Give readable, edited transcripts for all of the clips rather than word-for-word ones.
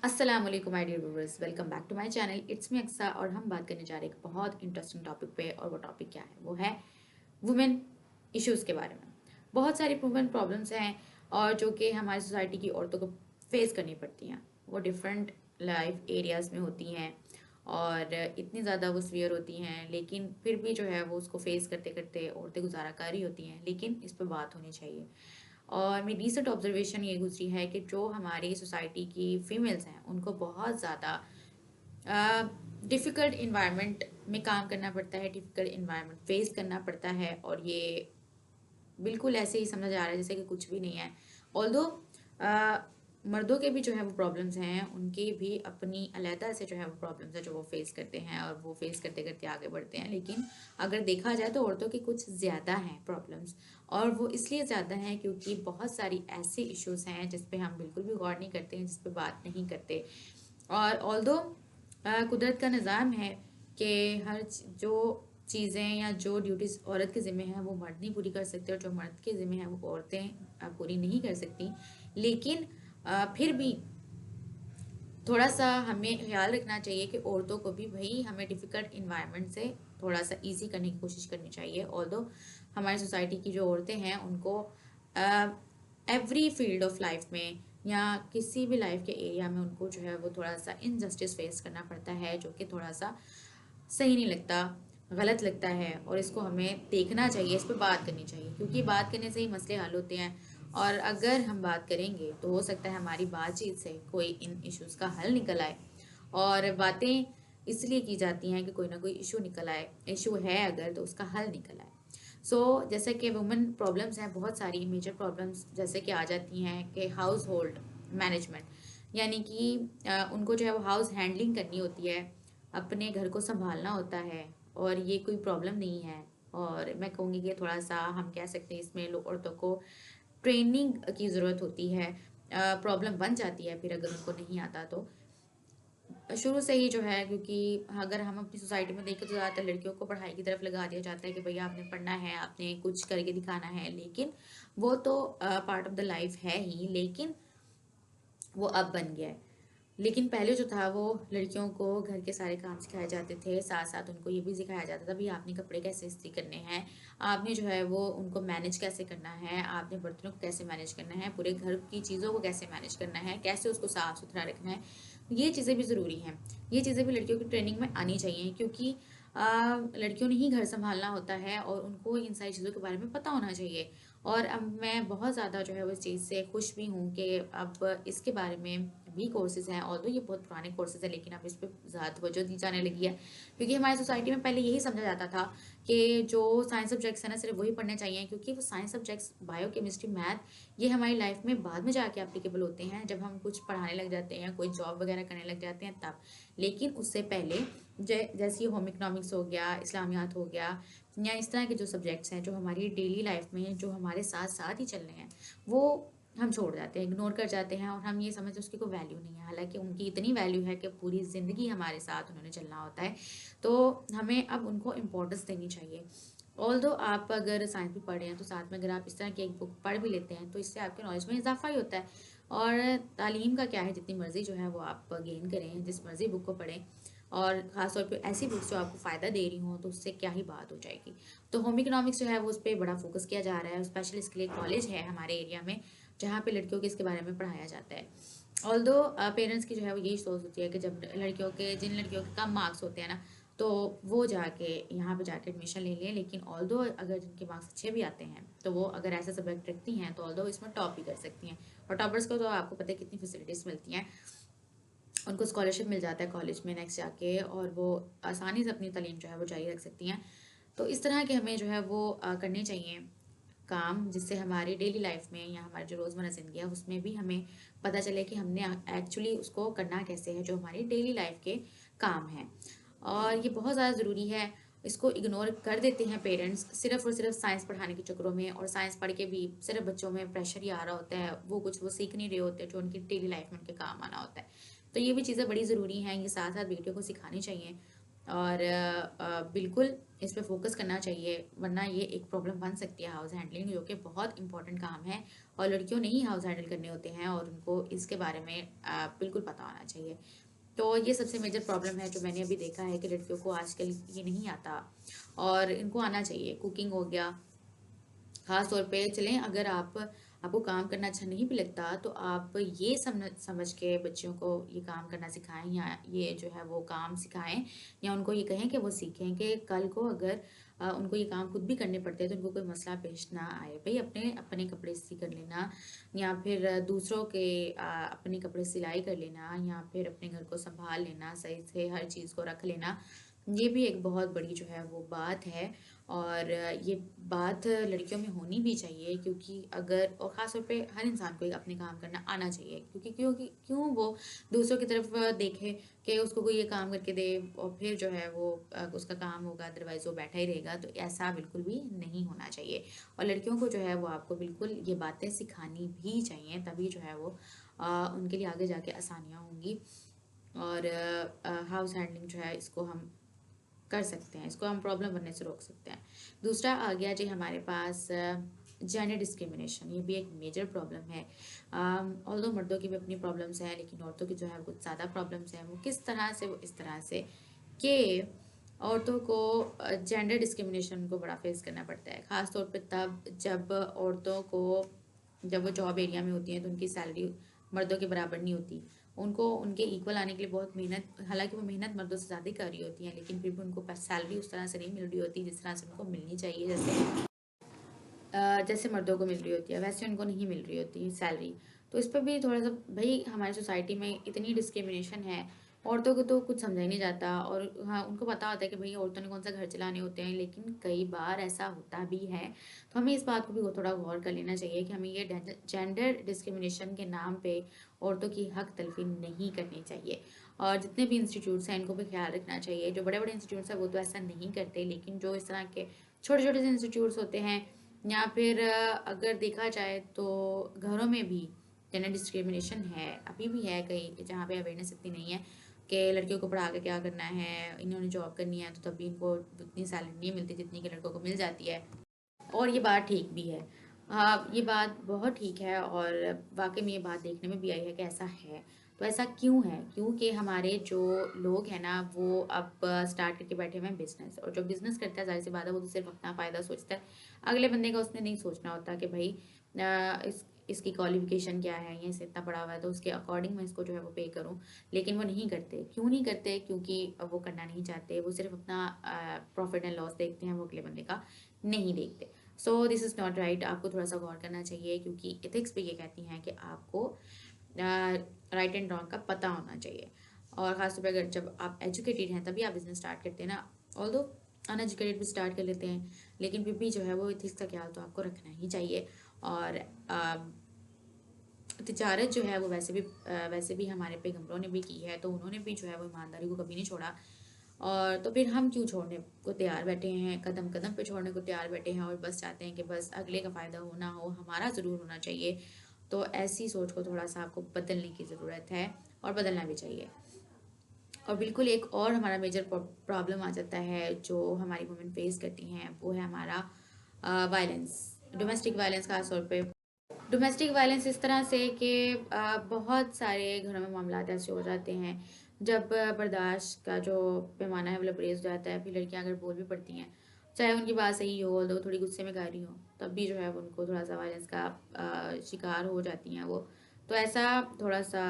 अस्सलाम वालेकुम my dear viewers, welcome back to my channel. It's me Aksa और हम बात करने जा रहे हैं एक बहुत इंटरेस्टिंग टॉपिक पे। और वो टॉपिक क्या है? वो है वुमेन इश्यूज़ के बारे में। बहुत सारी वुमेन प्रॉब्लम्स हैं और जो कि हमारी सोसाइटी की औरतों को फेस करनी पड़ती हैं। वो डिफरेंट लाइफ एरियाज़ में होती हैं और इतनी ज़्यादा वो सीवियर होती हैं, लेकिन फिर भी जो है वो उसको फेस करते करते औरतें गुजारा कर रही होती हैं। लेकिन इस पर बात होनी चाहिए। और मेरी रीसेंट ऑब्जर्वेशन ये गुजरी है कि जो हमारी सोसाइटी की फीमेल्स हैं उनको बहुत ज़्यादा डिफ़िकल्ट इन्वायरमेंट में काम करना पड़ता है, डिफ़िकल्ट इन्वायरमेंट फेस करना पड़ता है। और ये बिल्कुल ऐसे ही समझ आ रहा है जैसे कि कुछ भी नहीं है। ऑल्दो मर्दों के भी जो है वो प्रॉब्लम्स हैं, उनकी भी अपनी अलहदा से जो है वो प्रॉब्लम्स है जो वो फेस करते हैं और वो फेस करते करते आगे बढ़ते हैं। लेकिन अगर देखा जाए तो औरतों की कुछ ज़्यादा हैं प्रॉब्लम्स। और वो इसलिए ज़्यादा हैं क्योंकि बहुत सारी ऐसे इश्यूज हैं जिस पे हम बिल्कुल भी गौर नहीं करते हैं, जिस पे बात नहीं करते। और ऑल्दो कुदरत का निज़ाम है कि जो चीज़ें या जो ड्यूटीज़ औरत के ज़िम्मे हैं वो मर्द नहीं पूरी कर सकते, और जो मर्द के ज़िम्मे हैं वो औरतें पूरी नहीं कर सकती। लेकिन फिर भी थोड़ा सा हमें ख्याल रखना चाहिए कि औरतों को भी भाई हमें डिफ़िकल्ट इन्वायरमेंट से थोड़ा सा इजी करने की कोशिश करनी चाहिए। ऑल्दो हमारी सोसाइटी की जो औरतें हैं उनको एवरी फील्ड ऑफ लाइफ में या किसी भी लाइफ के एरिया में उनको जो है वो थोड़ा सा इनजस्टिस फेस करना पड़ता है, जो कि थोड़ा सा सही नहीं लगता, गलत लगता है। और इसको हमें देखना चाहिए, इस पर बात करनी चाहिए, क्योंकि बात करने से ही मसले हल होते हैं। और अगर हम बात करेंगे तो हो सकता है हमारी बातचीत से कोई इन इश्यूज़ का हल निकल आए। और बातें इसलिए की जाती हैं कि कोई ना कोई इशू निकल आए, इशू है अगर तो उसका हल निकल आए। जैसे कि वुमेन प्रॉब्लम्स हैं, बहुत सारी मेजर प्रॉब्लम्स जैसे कि आ जाती हैं कि हाउस होल्ड मैनेजमेंट, यानी कि उनको जो है वो हाउस हैंडलिंग करनी होती है, अपने घर को संभालना होता है। और ये कोई प्रॉब्लम नहीं है। और मैं कहूँगी कि थोड़ा सा हम कह सकते हैं इसमें लोग औरतों को ट्रेनिंग की ज़रूरत होती है। प्रॉब्लम बन जाती है फिर अगर उनको नहीं आता तो शुरू से ही जो है, क्योंकि अगर हम अपनी सोसाइटी में देखें तो ज़्यादातर लड़कियों को पढ़ाई की तरफ लगा दिया जाता है कि भैया आपने पढ़ना है, आपने कुछ करके दिखाना है। लेकिन वो तो पार्ट ऑफ द लाइफ है ही, लेकिन वो अब बन गया है। लेकिन पहले जो था वो लड़कियों को घर के सारे काम सिखाए जाते थे, साथ साथ उनको ये भी सिखाया जाता था भाई आपने कपड़े कैसे इस्त्री करने हैं, आपने जो है वो उनको मैनेज कैसे करना है, आपने बर्तनों को कैसे मैनेज करना है, पूरे घर की चीज़ों को कैसे मैनेज करना है, कैसे उसको साफ़ सुथरा रखना है। ये चीज़ें भी ज़रूरी हैं। ये चीज़ें भी लड़कियों की ट्रेनिंग में आनी चाहिए, क्योंकि लड़कियों ने ही घर संभालना होता है और उनको इन सारी चीज़ों के बारे में पता होना चाहिए। और अब मैं बहुत ज़्यादा जो है वो इस चीज़ से खुश भी हूँ कि अब इसके बारे में भी कोर्सेज़ हैं। ऑल्दो ये बहुत पुराने कोर्सेज़ हैं, लेकिन अब इस पे ज़्यादा तवज्जो दी जाने लगी है, क्योंकि हमारी सोसाइटी में पहले यही समझा जाता था कि जो साइंस सब्जेक्ट्स हैं ना सिर्फ वही पढ़ने चाहिए, क्योंकि वो science subjects bio, chemistry, math ये हमारी लाइफ में बाद में जाके एप्लीकेबल होते हैं, जब हम कुछ पढ़ाने लग जाते हैं, कोई जॉब वगैरह करने लग जाते हैं तब। लेकिन उससे पहले जैसे होम इकोनॉमिक्स हो गया, इस्लामियात हो गया, या इस तरह के जो सब्जेक्ट्स हैं जो हमारी डेली लाइफ में जो हमारे साथ साथ ही चल रहे हैं, वो हम छोड़ जाते हैं, इग्नोर कर जाते हैं, और हम ये समझते हैं उसकी कोई वैल्यू नहीं है। हालांकि उनकी इतनी वैल्यू है कि पूरी ज़िंदगी हमारे साथ उन्होंने चलना होता है। तो हमें अब उनको इम्पोर्टेंस देनी चाहिए। ऑल्दो आप अगर साइंस भी पढ़ रहे हैं तो साथ में अगर आप इस तरह की एक बुक पढ़ भी लेते हैं तो इससे आपके नॉलेज में इजाफा ही होता है। और तालीम का क्या है, जितनी मर्ज़ी जो है वो आप गेन करें, जिस मर्ज़ी बुक को पढ़ें, और ख़ास तौर पे ऐसी बुक्स जो आपको फ़ायदा दे रही हों तो उससे क्या ही बात हो जाएगी। तो होम इकोनॉमिक्स जो है वो उस पर बड़ा फोकस किया जा रहा है। स्पेशली इसके लिए कॉलेज है हमारे एरिया में जहाँ पे लड़कियों के इसके बारे में पढ़ाया जाता है। ऑल्दो पेरेंट्स की जो है वो यही सोच होती है कि जब जिन लड़कियों के कम मार्क्स होते हैं ना, तो वो जाके यहाँ पे जाके एडमिशन ले लें। लेकिन ऑल्दो अगर जिनके मार्क्स अच्छे भी आते हैं तो वो अगर ऐसे सब्जेक्ट रखती हैं तो ऑल्दो इसमें टॉप भी कर सकती हैं। और टॉपर्स को तो आपको पता है कितनी फैसिलिटीज़ मिलती हैं, उनको स्कॉलरशिप मिल जाता है कॉलेज में नेक्स्ट जाके, और वो आसानी से अपनी तालीम जो है वो जारी रख सकती हैं। तो इस तरह के हमें जो है वो करने चाहिए काम, जिससे हमारी डेली लाइफ में या हमारी जो रोज़मर्रा ज़िंदगी है उसमें भी हमें पता चले कि हमने एक्चुअली उसको करना कैसे है, जो हमारी डेली लाइफ के काम हैं। और ये बहुत ज़्यादा ज़रूरी है। इसको इग्नोर कर देते हैं पेरेंट्स सिर्फ़ और सिर्फ साइंस पढ़ाने के चक्करों में, और साइंस पढ़ के भी सिर्फ बच्चों में प्रेशर ही आ रहा होता है, वो कुछ वो सीख नहीं रहे होते जो उनकी डेली लाइफ में उनके काम आना होता है। तो ये भी चीज़ें बड़ी ज़रूरी हैं, ये साथ साथ बेटियों को सिखानी चाहिए। और बिल्कुल इस पे फोकस करना चाहिए, वरना ये एक प्रॉब्लम बन सकती है हाउस हैंडलिंग, जो कि बहुत इंपॉर्टेंट काम है और लड़कियों ने ही हाउस हैंडल करने होते हैं और उनको इसके बारे में बिल्कुल पता होना चाहिए। तो ये सबसे मेजर प्रॉब्लम है जो मैंने अभी देखा है कि लड़कियों को आजकल ये नहीं आता और इनको आना चाहिए। कुकिंग हो गया, खास तौर पे चलें, अगर आपको काम करना अच्छा नहीं भी लगता तो आप ये समझ समझ के बच्चियों को ये काम करना सिखाएं या ये जो है वो काम सिखाएं या उनको ये कहें कि वो सीखें कि कल को अगर उनको ये काम खुद भी करने पड़ते हैं तो उनको कोई मसला पेश ना आए। भाई अपने अपने कपड़े इस्त्री कर लेना या फिर दूसरों के अपने कपड़े सिलाई कर लेना या फिर अपने घर को संभाल लेना, सही से हर चीज़ को रख लेना, ये भी एक बहुत बड़ी जो है वो बात है। और ये बात लड़कियों में होनी भी चाहिए, क्योंकि अगर और ख़ास तौर पे हर इंसान को एक अपने काम करना आना चाहिए, क्योंकि क्यों वो दूसरों की तरफ देखे कि उसको कोई ये काम करके दे और फिर जो है वो उसका काम होगा, अदरवाइज़ वो बैठा ही रहेगा। तो ऐसा बिल्कुल भी नहीं होना चाहिए और लड़कियों को जो है वो आपको बिल्कुल ये बातें सिखानी भी चाहिए, तभी जो है वो उनके लिए आगे जाके आसानियाँ होंगी। और हाउस हैंडलिंग जो है इसको हम कर सकते हैं, इसको हम प्रॉब्लम बनने से रोक सकते हैं। दूसरा आ गया जी हमारे पास जेंडर डिस्क्रिमिनेशन, ये भी एक मेजर प्रॉब्लम है। ऑल्दो मर्दों की भी अपनी प्रॉब्लम्स हैं, लेकिन औरतों की जो है कुछ ज़्यादा प्रॉब्लम्स हैं। वो किस तरह से, वो इस तरह से कि औरतों को जेंडर डिस्क्रिमिनेशन को बड़ा फेस करना पड़ता है, ख़ास तौर पे तब जब औरतों को, जब वो जॉब एरिया में होती हैं तो उनकी सैलरी मर्दों के बराबर नहीं होती। उनको उनके इक्वल आने के लिए बहुत मेहनत, हालांकि वो मेहनत मर्दों से ज़्यादा ही कर रही होती हैं, लेकिन फिर भी उनको सैलरी उस तरह से नहीं मिल रही होती जिस तरह से उनको मिलनी चाहिए। जैसे मर्दों को मिल रही होती है वैसे उनको नहीं मिल रही होती सैलरी। तो इस पर भी थोड़ा सा, भाई हमारी सोसाइटी में इतनी डिस्क्रिमिनेशन है, औरतों को तो कुछ समझा ही नहीं जाता। और हाँ, उनको पता होता है कि भाई औरतों ने कौन सा घर चलाने होते हैं, लेकिन कई बार ऐसा होता भी है। तो हमें इस बात को भी थोड़ा गौर कर लेना चाहिए कि हमें ये जेंडर डिस्क्रिमिनेशन के नाम पे औरतों की हक तलफी नहीं करनी चाहिए। और जितने भी इंस्टीट्यूट्स हैं इनको भी ख्याल रखना चाहिए। जो बड़े बड़े इंस्टीट्यूट्स हैं वो तो ऐसा नहीं करते, लेकिन जो इस तरह के छोटे छोटे से इंस्टीट्यूट्स होते हैं या फिर अगर देखा जाए तो घरों में भी जेंडर डिस्क्रिमिनेशन है, अभी भी है कहीं जहाँ पे अवेयरनेस इतनी नहीं है कि लड़कियों को पढ़ा के क्या करना है, इन्होंने जॉब करनी है तो तभी इनको उतनी सैलरी नहीं मिलती जितनी कि लड़कों को मिल जाती है। और ये बात ठीक भी है। हाँ, ये बात बहुत ठीक है और वाक़ई में ये बात देखने में भी आई है कि ऐसा है। तो ऐसा क्यों है? क्योंकि हमारे जो लोग हैं ना वो अब स्टार्ट करके बैठे हुए हैं बिज़नेस, और जो बिज़नेस करता है ज़ाहिर-सी बात है वो तो सिर्फ़ अपना फ़ायदा सोचता है। अगले बंदे का उसने नहीं सोचना होता कि भई इसकी क्वालिफ़िकेशन क्या है, या इससे इतना पढ़ा हुआ है तो उसके अकॉर्डिंग मैं इसको जो है वो पे करूँ। लेकिन वो नहीं करते। क्यों नहीं करते? क्योंकि वो करना नहीं चाहते। वो सिर्फ़ अपना प्रॉफ़िट एंड लॉस देखते हैं, वो अगले बंदे का नहीं देखते। So this is not right. आपको थोड़ा सा गौर करना चाहिए, क्योंकि एथिक्स भी ये कहती हैं कि आपको राइट एंड रॉन्ग का पता होना चाहिए। और ख़ासतौर पे अगर जब आप एजुकेटेड हैं तभी आप बिज़नेस स्टार्ट करते हैं ना। ऑल्दो अनएजुकेटेड भी स्टार्ट कर लेते हैं, लेकिन फिर भी जो है वो एथिक्स का ख्याल तो आपको रखना ही चाहिए। और तिजारत जो है वो वैसे भी हमारे पैगंबरों ने भी की है, तो उन्होंने भी जो है वो ईमानदारी को कभी नहीं छोड़ा। और तो फिर हम क्यों छोड़ने को तैयार बैठे हैं, कदम कदम पे छोड़ने को तैयार बैठे हैं और बस चाहते हैं कि बस अगले का फ़ायदा हो ना हो, हमारा ज़रूर होना चाहिए। तो ऐसी सोच को थोड़ा सा आपको बदलने की ज़रूरत है और बदलना भी चाहिए। और बिल्कुल एक और हमारा मेजर प्रॉब्लम आ जाता है जो हमारी वुमेन फेस करती हैं, वो है हमारा वायलेंस, डोमेस्टिक वायलेंस। खास तौर पे डोमेस्टिक वायलेंस इस तरह से कि बहुत सारे घरों में मामलात ऐसे हो जाते हैं जब बर्दाश्त का जो पैमाना है वो लबरेज हो जाता है, फिर लड़कियां अगर बोल भी पड़ती हैं, चाहे उनकी बात सही हो, तो थोड़ी गुस्से में कर रही हो, तब भी जो है वो उनको थोड़ा सा वायलेंस का शिकार हो जाती हैं वो। तो ऐसा थोड़ा सा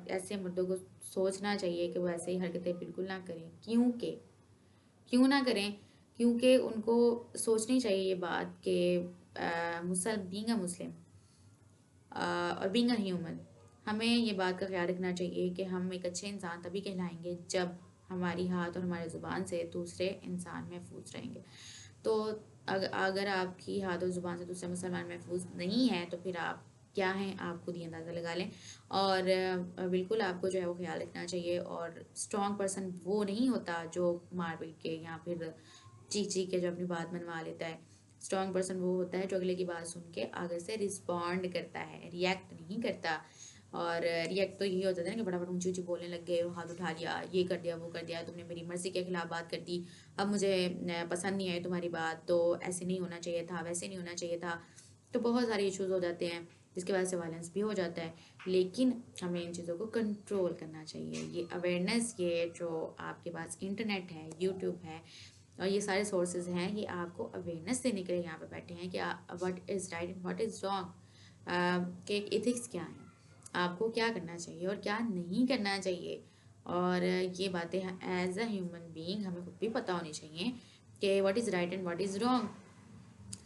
ऐसे मुद्दों को सोचना चाहिए कि वो ऐसे ही हरकतें बिल्कुल ना करें। क्यों ना करें? क्योंकि उनको सोचनी चाहिए ये बात कि मुसल बीइंग अ मुस्लिम और बीइंग अ ह्यूमन, हमें ये बात का ख्याल रखना चाहिए कि हम एक अच्छे इंसान तभी कहलाएंगे जब हमारी हाथ और हमारे ज़ुबान से दूसरे इंसान महफूज रहेंगे। तो अगर आपकी हाथ और ज़ुबान से दूसरा मुसलमान महफूज नहीं है तो फिर आप क्या हैं, आप खुद ही अंदाज़ा लगा लें। और बिल्कुल आपको जो है वो ख्याल रखना चाहिए। और स्ट्रॉन्ग पर्सन वो नहीं होता जो मार पीट के या फिर चीख के जो अपनी बात मनवा लेता है। स्ट्रॉन्ग पर्सन वो होता है जो अगले की बात सुन के आगे से रिस्पॉन्ड करता है, रिएक्ट नहीं करता। और रिएक्ट तो यही होता था ना कि फटाफट ऊंची ऊंची बोलने लग गए, हाथ उठा लिया, ये कर दिया, वो कर दिया, तुमने मेरी मर्ज़ी के खिलाफ बात कर दी, अब मुझे पसंद नहीं आई तुम्हारी बात, तो ऐसे नहीं होना चाहिए था, वैसे नहीं होना चाहिए था। तो बहुत सारे इश्यूज़ हो जाते हैं जिसकी वजह से वायलेंस भी हो जाता है। लेकिन हमें इन चीज़ों को कंट्रोल करना चाहिए। ये अवेयरनेस, ये जो आपके पास इंटरनेट है, यूट्यूब है और ये सारे सोर्सेज हैं, ये आपको अवेयरनेस देने के लिए यहाँ पे बैठे हैं कि what is right and what is wrong, कि एथिक्स क्या है, आपको क्या करना चाहिए और क्या नहीं करना चाहिए। और ये बातें एज अ ह्यूमन बीइंग हमें खुद भी पता होनी चाहिए कि what is right and what is wrong.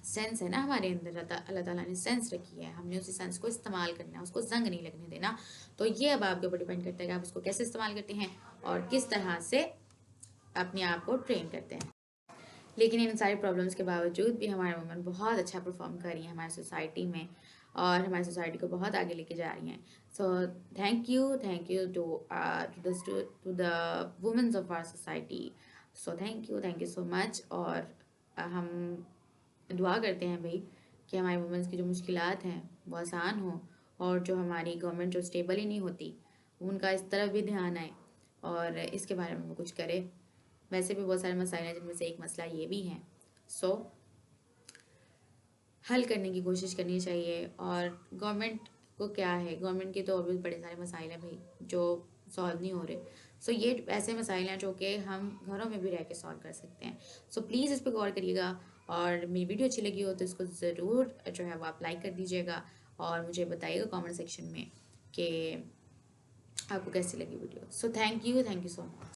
Sense है ना हमारे अंदर, अल्लाह ताला ने सेंस रखी है, हमने उसी सेंस को इस्तेमाल करना है, उसको जंग नहीं लगने देना। तो ये अब आपके ऊपर डिपेंड करता है कि आप उसको कैसे इस्तेमाल करते हैं और किस तरह से अपने आप को ट्रेन करते हैं। लेकिन इन सारी प्रॉब्लम्स के बावजूद भी हमारे वुमेन बहुत अच्छा परफॉर्म कर रही हैं हमारी सोसाइटी में और हमारी सोसाइटी को बहुत आगे लेके जा रही हैं। So thank you to the womens of our society. So thank you so much. और हम दुआ करते हैं भाई कि हमारी वुमेन्स की जो मुश्किलात हैं वो आसान हो और जो हमारी गवर्नमेंट जो स्टेबल ही नहीं होती उनका इस तरफ भी ध्यान आए और इसके बारे में वो कुछ करे। वैसे भी बहुत सारे मसाइल हैं जिनमें से एक मसला ये भी है। सो हल करने की कोशिश करनी चाहिए। और गवर्नमेंट को क्या है, गवर्नमेंट के तो अभी बड़े सारे मसाइल हैं भाई जो सॉल्व नहीं हो रहे। सो ये ऐसे मसाइल हैं जो कि हम घरों में भी रह के सॉल्व कर सकते हैं। सो प्लीज़ इस पर गौर करिएगा और मेरी वीडियो अच्छी लगी हो तो इसको ज़रूर जो है वो आप लाइक कर दीजिएगा और मुझे बताइएगा कमेंट सेक्शन में कि आपको कैसी लगी video. So thank you so much.